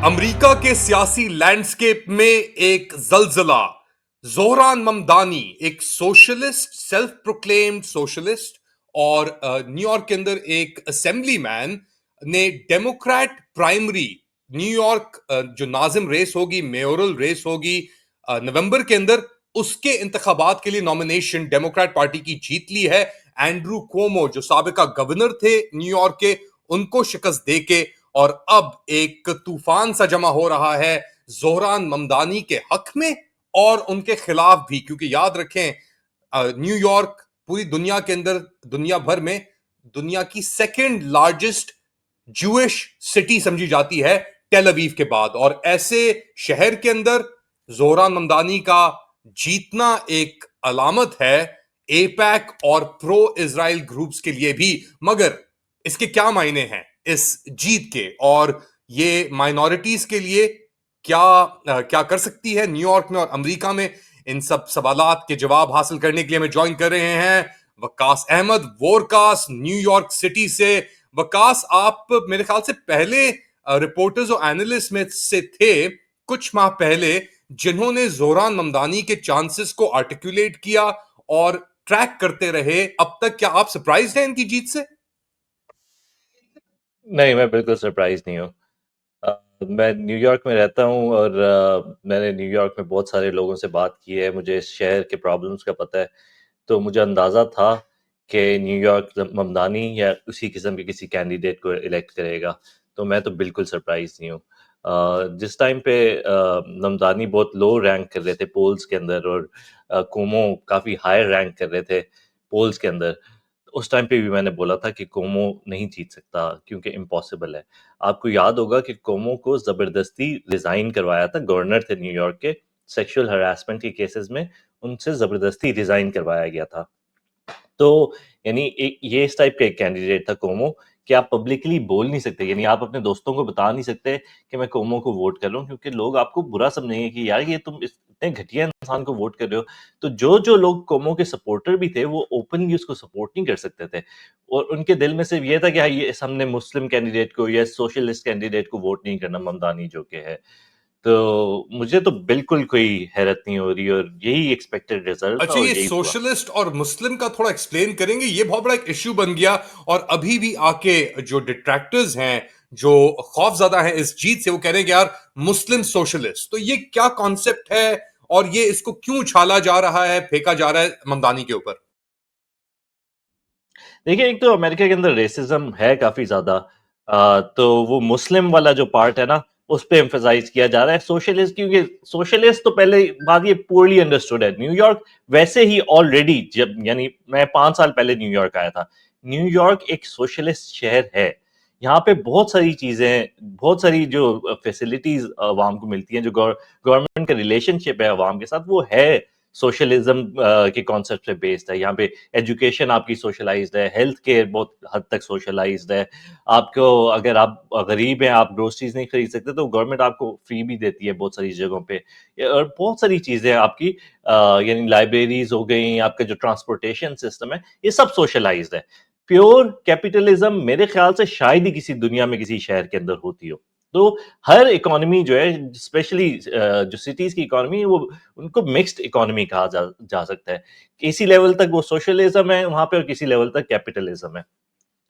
America के सियासी landscape में एक जलजला। जोहरान ममदानी, एक सोशलिस्ट, सेल्फ प्रोक्लेम्ड सोशलिस्ट, और न्यूयॉर्क के अंदर एक असेंबली मैन ने डेमोक्रेट प्राइमरी, न्यूयॉर्क जो नाजिम रेस होगी, मेयोरल रेस होगी नवंबर के अंदर, उसके इंतखाबात के लिए नॉमिनेशन डेमोक्रेट पार्टी की जीत ली है। एंड्रू क्वोमो जो साबिका गवर्नर थे न्यूयॉर्क के, उनको शिकस्त देके, और अब एक तूफान सा जमा हो रहा है जोहरान ममदानी के हक में और उनके खिलाफ भी, क्योंकि याद रखें न्यूयॉर्क पूरी दुनिया के अंदर, दुनिया भर में दुनिया की सेकंड लार्जेस्ट जूइश सिटी समझी जाती है टेल अवीव के बाद। और ऐसे शहर के अंदर जोहरान ममदानी का जीतना एक अलामत है एपैक और प्रो इजराइल ग्रुप्स के लिए भी। मगर इसके क्या मायने हैं इस जीत के, और ये माइनॉरिटीज के लिए क्या कर सकती है न्यूयॉर्क में और अमेरिका में? इन सब सवालात के जवाब हासिल करने के लिए हमें ज्वाइन कर रहे हैं वकास अहमद, वोरकास न्यूयॉर्क सिटी से। वकास, आप मेरे ख्याल से पहले रिपोर्टर्स और एनालिस्ट में से थे कुछ माह पहले जिन्होंने जोहरान ममदानी के चांसेस को आर्टिकुलेट किया और ट्रैक करते रहे अब तक। क्या आप सरप्राइज हैं इनकी जीत से? नहीं, मैं बिल्कुल सरप्राइज़ नहीं हूँ। मैं न्यूयॉर्क में रहता हूँ और मैंने न्यूयॉर्क में बहुत सारे लोगों से बात की है, मुझे इस शहर के प्रॉब्लम्स का पता है, तो मुझे अंदाज़ा था कि न्यूयॉर्क ममदानी या उसी किस्म के किसी कैंडिडेट को इलेक्ट करेगा, तो मैं तो बिल्कुल सरप्राइज़ नहीं हूँ। जिस टाइम पे ममदानी बहुत लो रैंक कर रहे थे पोल्स के अंदर और कुओमो काफ़ी हाई रैंक कर रहे थे पोल्स के अंदर, उस टाइम पे भी मैंने बोला था कि कुओमो नहीं जीत सकता क्योंकि इम्पॉसिबल है। आपको याद होगा कि कुओमो को ज़बरदस्ती रिज़ाइन करवाया था, गवर्नर थे न्यूयॉर्क के, सेक्सुअल हैरेसमेंट के केसेस में उनसे ज़बरदस्ती रिज़ाइन करवाया गया था। तो यानी एक ये इस टाइप का एक कैंडिडेट था कुओमो कि आप पब्लिकली बोल नहीं सकते, यानी आप अपने दोस्तों को बता नहीं सकते कि मैं कुओमो को वोट कर रहा हूँ क्योंकि लोग आपको बुरा समझेंगे कि यार ये तुम इतने घटिया इंसान को वोट कर रहे हो। तो जो लोग कुओमो के सपोर्टर भी थे वो ओपनली उसको सपोर्ट नहीं कर सकते थे और उनके दिल में सिर्फ ये था कि हाँ, ये हमने मुस्लिम कैंडिडेट को या सोशलिस्ट कैंडिडेट को वोट नहीं करना, ममदानी जो कि है। तो मुझे तो बिल्कुल कोई हैरत नहीं हो रही और यही एक्सपेक्टेड रिजल्ट था अच्छा, और ये यही हुआ। सोशलिस्ट और मुस्लिम का थोड़ा एक्सप्लेन करेंगे? ये बहुत बड़ा एक इश्यू बन गया और अभी भी आके जो डिट्रैक्टर्स हैं, जो खौफजदा हैं इस जीत से, वो कह रहे हैं कि यार मुस्लिम सोशलिस्ट, तो ये क्या कॉन्सेप्ट है और ये इसको क्यों उछाला जा रहा है, फेंका जा रहा है ममदानी के ऊपर? देखिए, एक तो अमेरिका के अंदर रेसिज़्म है काफ़ी ज़्यादा। तो वो मुस्लिम वाला जो पार्ट है ना, उस पे एम्फसाइज़ किया जा रहा है। सोशलिस्ट, क्योंकि सोशलिस्ट तो पहले बात ये पुअरली अंडरस्टूड है। न्यूयॉर्क वैसे ही ऑलरेडी, जब यानी मैं 5 साल पहले न्यूयॉर्क आया था। न्यूयॉर्क एक सोशलिस्ट शहर है। यहाँ पे बहुत सारी चीज़ें, बहुत सारी जो फैसिलिटीज़ अवाम को मिलती हैं, जो गवर्नमेंट का रिलेशनशिप है अवाम के साथ, वो है सोशलिज्म के कॉन्सेप्ट पे बेस्ड है। यहाँ पे एजुकेशन आपकी सोशलाइज्ड है, हेल्थ केयर बहुत हद तक सोशलाइज्ड है। आपको, अगर आप गरीब हैं, आप ग्रोसरीज नहीं खरीद सकते, तो गवर्नमेंट आपको फ्री भी देती है बहुत सारी जगहों पे। और बहुत सारी चीज़ें आपकी, यानी लाइब्रेरीज हो गई, आपका जो ट्रांसपोर्टेशन सिस्टम है, ये सब सोशलाइज्ड है। प्योर कैपिटलिज्म मेरे ख्याल से शायद ही किसी दुनिया में किसी शहर के अंदर होती हो। तो हर इकोनॉमी जो है, स्पेशली जो सिटीज की इकोनॉमी है, वो उनको मिक्स्ड इकोनॉमी कहा जा सकता है। किसी लेवल तक वो सोशलिज्म है वहां पे और किसी लेवल तक कैपिटलिज्म है।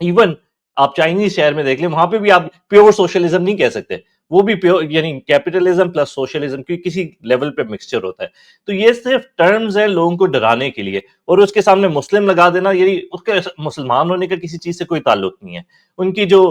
इवन आप चाइनीज शहर में देख लें, वहां पे भी आप प्योर सोशलिज्म नहीं कह सकते, वो भी प्योर यानी कैपिटलिज्म प्लस सोशलिज्म की किसी लेवल पे मिक्सचर होता है। तो ये सिर्फ टर्म्स है लोगों को डराने के लिए, और उसके सामने मुस्लिम लगा देना, यही उसके मुसलमान होने का किसी चीज से कोई ताल्लुक नहीं है। उनकी जो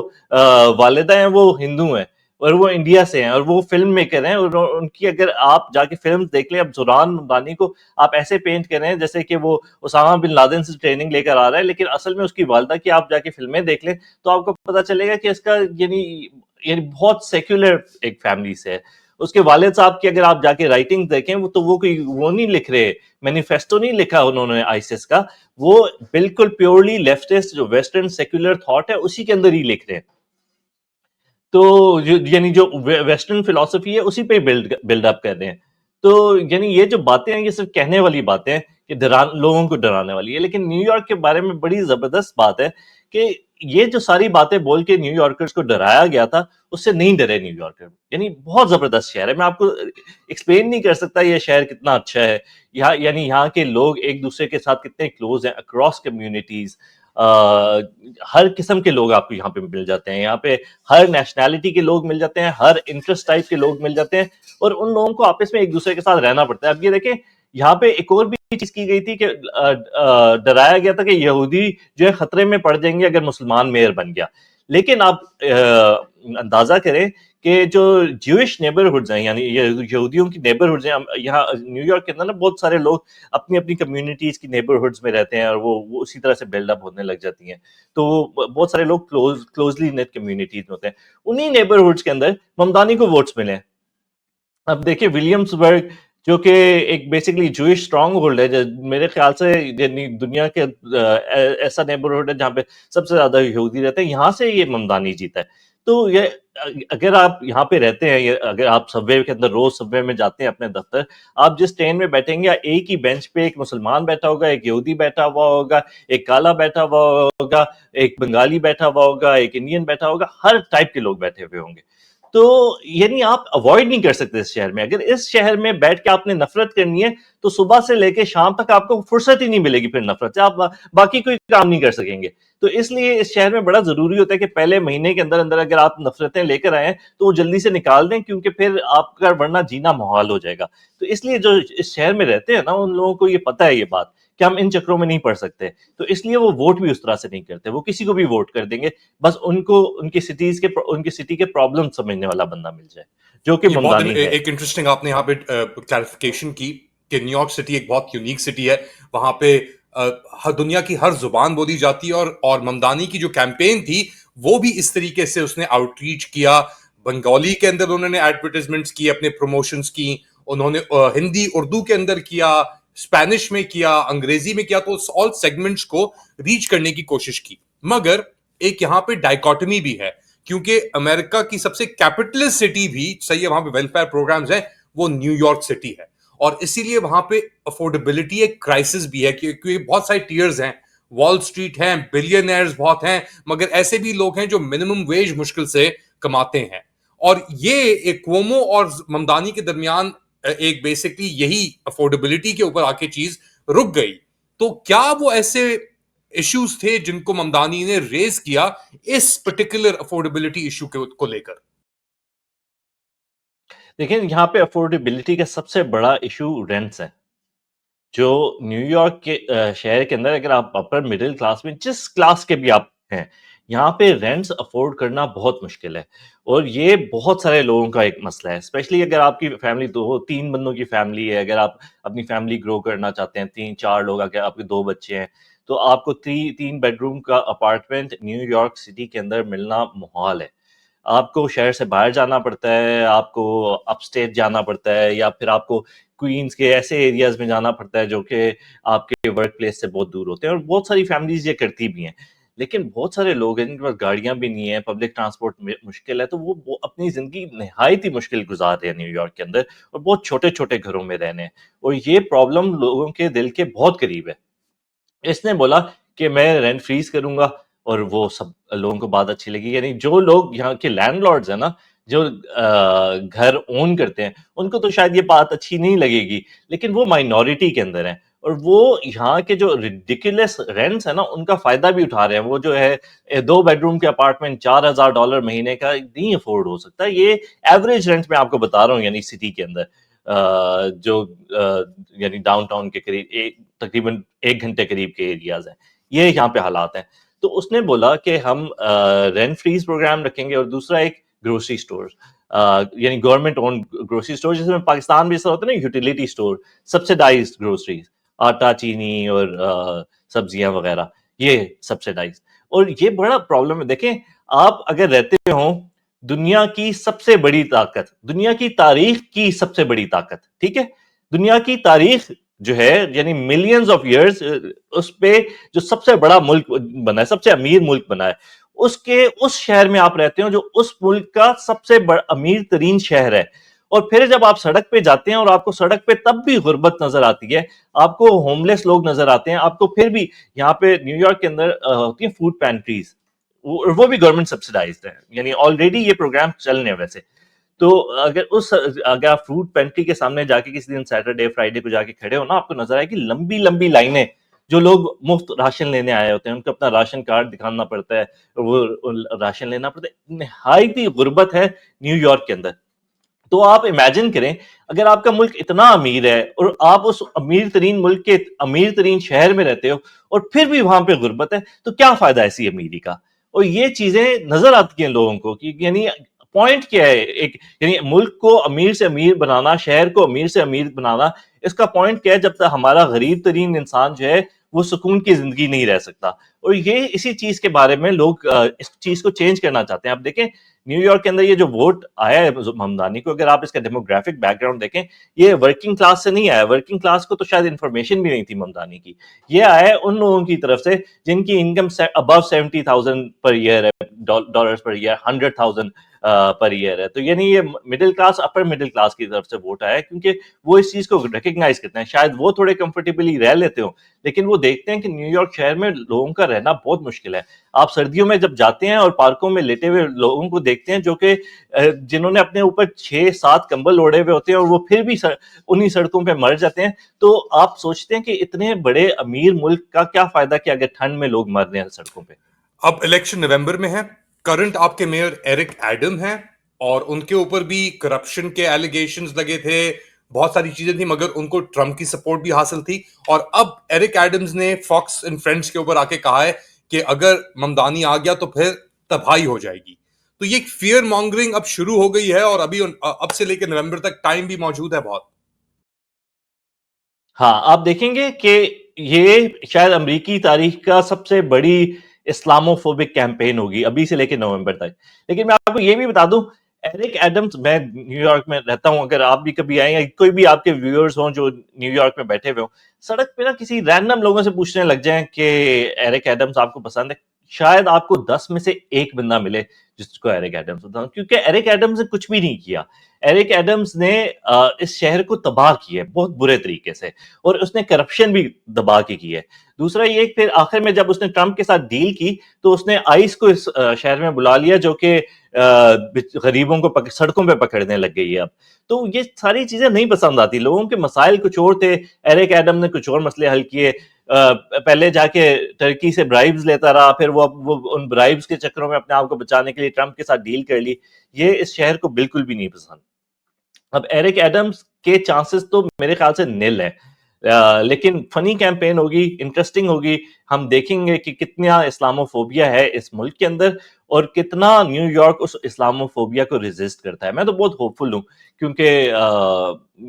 वालिदा हैं वो हिंदू हैं और वो इंडिया से हैं और वो फिल्म मेकर हैं, और उनकी अगर आप जाके फिल्म देख लें, अब जुरान बानी को आप ऐसे पेंट कर रहे हैं जैसे कि वो उसामा बिन लादेन से ट्रेनिंग लेकर आ रहा है, लेकिन असल में उसकी वालदा की आप जाके फिल्में देख लें तो आपको पता चलेगा कि इसका यानी यानी बहुत सेक्युलर एक फैमिली से है। उसके वालिद साहब की अगर आप जाके राइटिंग देखें, वो कोई वो नहीं लिख रहे, मैनिफेस्टो नहीं लिखा उन्होंने आईसिस का, वो बिल्कुल प्योरली लेफ्टिस्ट जो वेस्टर्न सेक्युलर थॉट है उसी के अंदर ही लिख रहे हैं। तो यानी जो वेस्टर्न फिलोसफी है उसी पे बिल्ड अप कर रहे हैं। तो यानी ये जो बातें हैं ये सिर्फ कहने वाली बातें हैं कि डरा लोगों को डराने वाली है, लेकिन न्यूयॉर्क के बारे में बड़ी जबरदस्त बात है कि ये जो सारी बातें बोल के न्यूयॉर्कर्स को डराया गया था, उससे नहीं डरे न्यूयॉर्कर। यानी बहुत जबरदस्त शहर है। मैं आपको एक्सप्लेन नहीं कर सकता ये शहर कितना अच्छा है। यहाँ यानी यहाँ के लोग एक दूसरे के साथ कितने क्लोज हैं अक्रॉस कम्युनिटीज। हर किस्म के लोग आपको यहाँ पे मिल जाते हैं। यहाँ पे हर नेशनैलिटी के लोग मिल जाते हैं, हर इंटरेस्ट टाइप के लोग मिल जाते हैं, और उन लोगों को आपस में एक दूसरे के साथ रहना पड़ता है। अब ये देखें, यहाँ पे एक और भी चीज की गई थी कि डराया गया था कि यहूदी जो है खतरे में पड़ जाएंगे अगर मुसलमान मेयर बन गया। लेकिन आप अंदाजा करें कि जो ज्यूइश नेबरहुड्स हैं, यानी यहूदियों की नेबरहुड्स हैं, यहाँ न्यूयॉर्क के अंदर ना बहुत सारे लोग अपनी अपनी कम्युनिटीज की नेबरहुड्स में रहते हैं, और वो उसी तरह से बिल्डअप होने लग जाती हैं। तो बहुत सारे लोग क्लोजली नेट कम्युनिटीज में होते हैं। उन्हीं नेबरहुड्स के अंदर ममदानी को वोट्स मिले हैं। अब देखिए विलियम्सबर्ग, जो कि एक बेसिकली जूइश स्ट्रॉन्ग होल्ड है, मेरे ख्याल से दुनिया के ऐसा नेबरहुड है जहाँ पे सबसे ज्यादा यहूदी रहते हैं, यहाँ से ये ममदानी जीता है। तो ये अगर आप यहाँ पे रहते हैं, अगर आप सबवे के अंदर रोज सबवे में जाते हैं अपने दफ्तर, आप जिस ट्रेन में बैठेंगे, एक ही बेंच पे एक मुसलमान बैठा होगा, एक यहूदी बैठा हुआ होगा, एक काला बैठा हुआ होगा, एक बंगाली बैठा हुआ होगा, एक इंडियन बैठा होगा, हर टाइप के लोग बैठे हुए होंगे। तो यानी आप अवॉइड नहीं कर सकते इस शहर में। अगर इस शहर में बैठ के आपने नफरत करनी है, तो सुबह से लेके शाम तक आपको फुर्सत ही नहीं मिलेगी फिर नफरत से, आप बाकी कोई काम नहीं कर सकेंगे। तो इसलिए इस शहर में बड़ा जरूरी होता है कि पहले महीने के अंदर अंदर अगर आप नफरतें लेकर आए तो वो जल्दी से निकाल दें, क्योंकि फिर आपका वरना जीना मुहाल हो जाएगा। तो इसलिए जो इस शहर में रहते हैं ना, उन लोगों को ये पता है ये बात कि हम इन चक्रों में नहीं पड़ सकते। तो इसलिए वो वोट भी उस तरह से नहीं करते, वो किसी को भी वोट कर देंगे, बस उनको उनकी सिटी के प्रॉब्लम समझने वाला बंदा मिल जाए, जो कि ये बहुत ममदानी है। एक इंटरेस्टिंग आपने यहाँ पे क्लैरिफिकेशन की कि न्यूयॉर्क सिटी एक बहुत यूनिक सिटी है। वहां पे हर दुनिया की हर जुबान बोली जाती है, और ममदानी की जो कैंपेन थी वो भी इस तरीके से उसने आउटरीच किया। बंगाली के अंदर उन्होंने एडवर्टाइजमेंट्स की, अपने प्रमोशंस की, उन्होंने हिंदी उर्दू के अंदर किया, स्पेनिश में किया, अंग्रेजी में किया, तो ऑल सेगमेंट्स को रीच करने की कोशिश की। मगर एक यहाँ पे डाइकोटमी भी है, क्योंकि अमेरिका की सबसे कैपिटलिस्ट सिटी भी सही है, वहां पे वेलफेयर प्रोग्राम्स हैं, वो न्यूयॉर्क सिटी है। और इसीलिए वहां पे अफोर्डेबिलिटी एक क्राइसिस भी है, क्योंकि बहुत सारे टीयर्स हैं। वॉल स्ट्रीट हैं, बिलियनर्स बहुत हैं, मगर ऐसे भी लोग हैं जो मिनिमम वेज मुश्किल से कमाते हैं। और ये एक क्वोमो और ममदानी के दरमियान एक बेसिकली यही अफोर्डेबिलिटी के ऊपर आके चीज रुक गई। तो क्या वो ऐसे इश्यूज थे जिनको ममदानी ने रेज किया इस पर्टिकुलर अफोर्डेबिलिटी इशू को लेकर? देखिए, यहाँ पे अफोर्डेबिलिटी का सबसे बड़ा इशू रेंट्स है। जो न्यूयॉर्क के शहर के अंदर अगर आप अपर मिडिल क्लास में जिस क्लास के भी आप हैं, यहाँ पे रेंट्स अफोर्ड करना बहुत मुश्किल है। और ये बहुत सारे लोगों का एक मसला है, स्पेशली अगर आपकी फैमिली 2-3 बंदों की फैमिली है, अगर आप अपनी फैमिली ग्रो करना चाहते हैं, 3-4 लोग, अगर आपके 2 बच्चे हैं, तो आपको 3 बेडरूम का अपार्टमेंट न्यूयॉर्क सिटी के अंदर मिलना मुहाल है। आपको शहर से बाहर जाना पड़ता है, आपको अपस्टेट जाना पड़ता है, या फिर आपको क्वींस के ऐसे एरियाज में जाना पड़ता है जो कि आपके वर्क प्लेस से बहुत दूर होते हैं, और बहुत सारी फैमिलीज ये करती भी हैं। लेकिन बहुत सारे लोग हैं जिनके पास गाड़ियां भी नहीं है, पब्लिक ट्रांसपोर्ट मुश्किल है, तो वो अपनी जिंदगी नहायत ही मुश्किल गुजार रहे हैं न्यूयॉर्क के अंदर, और बहुत छोटे छोटे घरों में रहने हैं। और ये प्रॉब्लम लोगों के दिल के बहुत करीब है। इसने बोला कि मैं रेंट फ्रीज करूंगा, और वो सब लोगों को बात अच्छी लगी। यानी जो लोग यहाँ के लैंडलॉर्ड्स हैं ना, जो घर ओन करते हैं, उनको तो शायद ये बात अच्छी नहीं लगेगी, लेकिन वो माइनॉरिटी के अंदर हैं, और वो यहाँ के जो रिडिकुलस रेंट्स है ना, उनका फायदा भी उठा रहे हैं। वो जो है 2 बेडरूम के अपार्टमेंट $4,000 महीने का नहीं अफोर्ड हो सकता। ये एवरेज रेंट में आपको बता रहा हूँ, यानी सिटी के अंदर जो यानी डाउनटाउन के करीब तकरीबन 1 घंटे करीब के एरियाज हैं, ये यहाँ पे हालात हैं। तो उसने बोला कि हम रेंट फ्रीज प्रोग्राम रखेंगे, और दूसरा एक ग्रोसरी स्टोर, यानी गवर्नमेंट ओन ग्रोसरी स्टोर, जिसमें पाकिस्तान में ऐसा होता है ना, यूटिलिटी स्टोर, सब्सिडाइज्ड ग्रोसरीज, आटा चीनी और सब्जियां वगैरह, ये सब्सिडाइज। और ये बड़ा प्रॉब्लम है। देखें, आप अगर रहते हो दुनिया की सबसे बड़ी ताकत, दुनिया की तारीख की सबसे बड़ी ताकत, ठीक है, दुनिया की तारीख जो है, यानी मिलियंस ऑफ इयर्स, उस पे जो सबसे बड़ा मुल्क बना है, सबसे अमीर मुल्क बना है, उसके उस शहर में आप रहते हो जो उस मुल्क का सबसे अमीर तरीन शहर है। और फिर जब आप सड़क पे जाते हैं, और आपको सड़क पे तब भी गुर्बत नजर आती है, आपको होमलेस लोग नजर आते हैं, आपको फिर भी यहाँ पे न्यूयॉर्क के अंदर होती है फूड पैंट्रीज, वो भी गवर्नमेंट सब्सिडाइज्ड है, यानी ऑलरेडी ये प्रोग्राम चल रहे हैं वैसे। तो अगर आप फ्रूट पेंट्री के सामने जाके किसी दिन सैटरडे फ्राइडे को जाके खड़े हो ना, आपको नजर आएगी लंबी लंबी लाइनें, जो लोग मुफ्त राशन लेने आए होते हैं, उनको अपना राशन कार्ड दिखाना पड़ता है, वो राशन लेना पड़ता है। निहायत ही गुर्बत है न्यूयॉर्क के अंदर। तो आप इमेजिन करें, अगर आपका मुल्क इतना अमीर है और आप उस अमीर तरीन मुल्क के अमीर तरीन शहर में रहते हो और फिर भी वहां पे गुर्बत है, तो क्या फायदा ऐसी अमीरी का। और ये चीजें नजर आती हैं लोगों को कि यानी पॉइंट क्या है, एक यानी मुल्क को अमीर से अमीर बनाना, शहर को अमीर से अमीर बनाना, इसका पॉइंट क्या है जब तक हमारा गरीब तरीन इंसान जो है वो सुकून की जिंदगी नहीं रह सकता। और ये इसी चीज के बारे में लोग इस चीज को चेंज करना चाहते हैं। आप देखें न्यूयॉर्क के अंदर ये जो वोट आया है हमदानी को, अगर आप इसका डेमोग्राफिक बैकग्राउंड देखें, ये वर्किंग क्लास से नहीं आया। वर्किंग क्लास को तो शायद इन्फॉर्मेशन भी नहीं थी ममदानी की। ये आया है उन लोगों की तरफ से जिनकी इनकम अबव 70,000 पर ईयर है, dollars per year, 100,000 per year है। तो यानी ये middle class, upper middle class की तरफ से वोट आया है, क्योंकि वो इस चीज को रिकग्नाइज करते हैं। शायद वो थोड़े कंफर्टेबली रह लेते हो, लेकिन वो देखते हैं कि न्यूयॉर्क शहर में लोगों का रहना बहुत मुश्किल है। आप सर्दियों में जब जाते हैं और पार्कों में लेटे हुए लोगों को देखते हैं, जो कि जिन्होंने अपने ऊपर 6-7 कंबल ओढ़े हुए होते हैं और वो फिर भी उन्हीं सड़कों पे मर जाते हैं। तो आप सोचते हैं कि इतने बड़े अमीर मुल्क का क्या फायदा कि अगर ठंड में लोग मर रहे हैं सड़कों पे। अब इलेक्शन नवंबर में है। करंट आपके मेयर एरिक एडम हैं और उनके ऊपर भी करप्शन के एलिगेशंस लगे थे, बहुत सारी चीजें थी, मगर उनको ट्रम्प की सपोर्ट भी हासिल थी। और अब एरिक एडम्स ने फॉक्स एंड फ्रेंड्स के ऊपर आके कहा है कि अगर ममदानी आ गया तो फिर तबाही हो जाएगी। तो ये फियर मॉन्गरिंग अब शुरू हो गई है और अभी अब से लेकर नवंबर तक टाइम भी मौजूद है बहुत। हाँ, आप देखेंगे कि ये शायद अमेरिकी तारीख का सबसे बड़ी इस्लामोफोबिक कैंपेन होगी अभी से लेके नवंबर तक। लेकिन मैं आपको ये भी बता दूं, एरिक एडम्स, मैं न्यूयॉर्क में रहता हूं, अगर आप भी कभी आए या कोई भी आपके व्यूअर्स हों जो न्यूयॉर्क में बैठे हुए हों, सड़क पे ना किसी रैंडम लोगों से पूछने लग जाएं कि एरिक एडम्स आपको पसंद है, शायद आपको 10 में से एक बंदा मिले जिसको एरिक एडम्स पसंद है, क्योंकि एरिक एडम्स ने कुछ भी नहीं किया। एरिक एडम्स ने इस शहर को तबाह किया है बहुत बुरे तरीके से, और उसने करप्शन भी दबा के की है। दूसरा ये, फिर आखिर में जब उसने ट्रंप के साथ डील की तो उसने आइस को इस शहर में बुला लिया, जो कि गरीबों को सड़कों पे पकड़ने लग गई है अब। तो ये सारी चीजें नहीं पसंद आती लोगों के। मसाइल कुछ और थे, एरिक एडम ने कुछ और मसले हल किए। पहले जाके टर्की से ब्राइब्स लेता रहा, फिर वो उन ब्राइब्स के चक्करों में अपने आप को बचाने के लिए ट्रंप के साथ डील कर ली। ये इस शहर को बिल्कुल भी नहीं पसंद। अब एरिक एडम्स के चांसेस तो मेरे ख्याल से निल है, लेकिन फनी कैंपेन होगी, इंटरेस्टिंग होगी। हम देखेंगे कि कितना इस्लामोफोबिया है इस मुल्क के अंदर और कितना न्यूयॉर्क उस इस्लामोफोबिया को रेजिस्ट करता है। मैं तो बहुत होपफुल हूँ, क्योंकि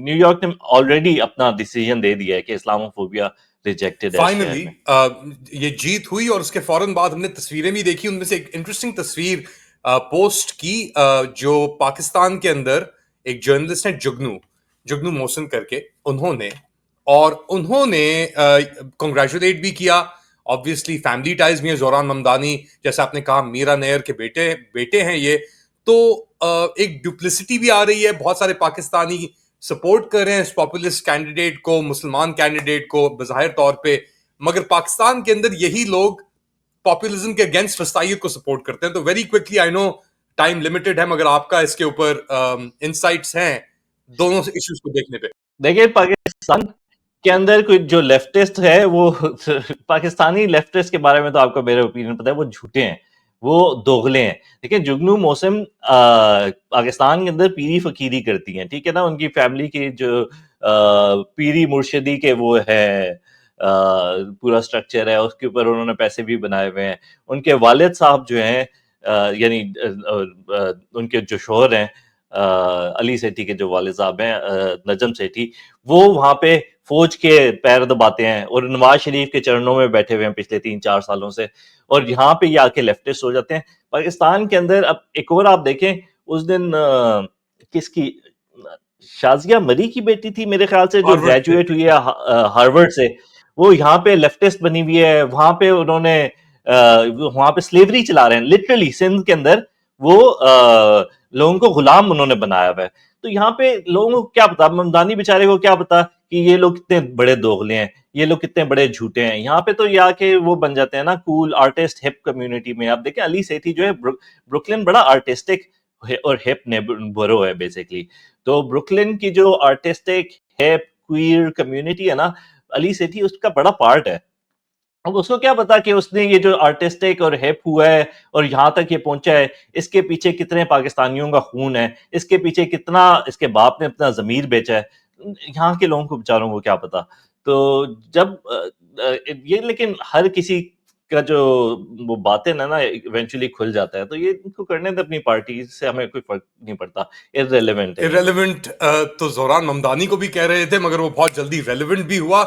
न्यूयॉर्क ने ऑलरेडी अपना डिसीजन दे दिया है कि इस्लामोफोबिया रिजेक्टेड है शहर फाइनली में। ये जीत हुई और उसके फौरन बाद हमने तस्वीरें भी देखी। उनमें से एक इंटरेस्टिंग तस्वीर पोस्ट की, जो पाकिस्तान के अंदर एक जर्नलिस्ट है जुगनू जुगनू मोहसिन करके, उन्होंने कॉन्ग्रेचुलेट भी किया। ऑब्वियसली फैमिली टाइज भी है, जोरान ममदानी जैसा आपने कहा मीरा नैयर के बेटे बेटे हैं ये। तो एक डुप्लिसिटी भी आ रही है, बहुत सारे पाकिस्तानी सपोर्ट कर रहे हैं इस पॉपुलिस्ट कैंडिडेट को, मुसलमान कैंडिडेट को बज़ाहिर तौर पे, मगर पाकिस्तान के अंदर यही लोग पॉपुलिज्म के अगेंस्ट वस्तायत को सपोर्ट करते हैं। तो very quickly, I know time limited है, मगर आपका इसके ऊपर इनसाइट्स हैं दोनों इश्यूज को देखने पे। देखिए, पाकिस्तान के अंदर कोई जो लेफ्टिस्ट है वो पाकिस्तानी लेफ्टिस्ट के बारे में तो आपको मेरा ओपिनियन पता है, वो झूठे हैं, वो दोगले हैं। देखिए, जुगनू मौसम पाकिस्तान के अंदर पीरी फकीरी करती हैं, ठीक है ना। उनकी फैमिली की जो पीरी मुर्शिदी के वो है पूरा स्ट्रक्चर है, उसके ऊपर उन्होंने पैसे भी बनाए हुए हैं। उनके वालिद साहब जो हैं, यानी उनके जो शोहर हैं, अली सेठी के जो वालिद साहब हैं, नजम सेठी, वो वहां पे फौज के पैर दबाते हैं और नवाज शरीफ के चरणों में बैठे हुए हैं पिछले 3-4 सालों से, और यहाँ पे ये आके लेफ्टिस्ट हो जाते हैं पाकिस्तान के अंदर। अब एक और आप देखें, उस दिन किसकी, शाजिया मरी की बेटी थी मेरे ख्याल से, जो हार्वर्ड से। ग्रेजुएट हुई है हार्वर्ड से, वो यहाँ पे लेफ्टिस्ट बनी हुई है। वहां पे उन्होंने वहां पे स्लेवरी चला रहे हैं लिटरली, सिंध के अंदर वो लोगों को गुलाम उन्होंने बनाया हुआ है। तो यहाँ पे लोगों को क्या पता, ममदानी बेचारे को क्या पता कि ये लोग कितने बड़े दोगले हैं, ये लोग कितने बड़े झूठे हैं। यहाँ पे तो ये आके वो बन जाते हैं ना कूल आर्टिस्ट हिप कम्युनिटी में। आप देखें अली सेठी जो है, ब्रुकलिन बड़ा आर्टिस्टिक और हिप बोरो है बेसिकली। तो ब्रुकलिन की जो आर्टिस्टिक हिप क्वीर कम्युनिटी है ना, अली सेठी उसका बड़ा पार्ट है। अब उसको क्या पता कि उसने ये जो आर्टिस्टिक और हिप हुआ है और यहाँ तक ये पहुंचा है, इसके पीछे कितने पाकिस्तानियों का खून है, इसके पीछे कितना इसके बाप ने अपना ज़मीर बेचा है। यहाँ के लोगों को बेचारों को क्या पता। तो जब ये लेकिन हर किसी का जो वो बातें ना इवेंचुअली खुल जाता है, तो ये इनको करने दे अपनी पार्टी से, हमें कोई फर्क नहीं पड़ता। इररिलेवेंट है ये। इरेलीवेंट तो जोरान ममदानी को भी कह रहे थे, मगर वो बहुत जल्दी रेलिवेंट भी हुआ।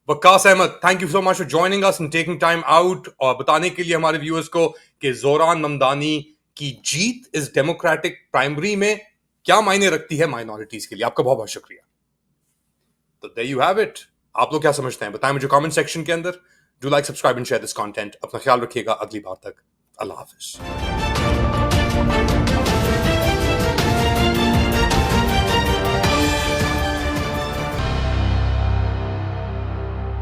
Waqqas Ahmed, thank you so much for joining us and taking time out और बताने के लिए हमारे व्यूअर्स को कि जोरान ममदानी की जीत इस डेमोक्रेटिक प्राइमरी में क्या मायने रखती है माइनॉरिटीज के लिए। आपका बहुत बहुत शुक्रिया। तो देयर यू हैव इट। आप लोग क्या समझते हैं बताएं मुझे कमेंट सेक्शन के अंदर। Do like, subscribe and share this content. अपना ख्याल रखिएगा। अगली बार तक अल्लाह हाफिज।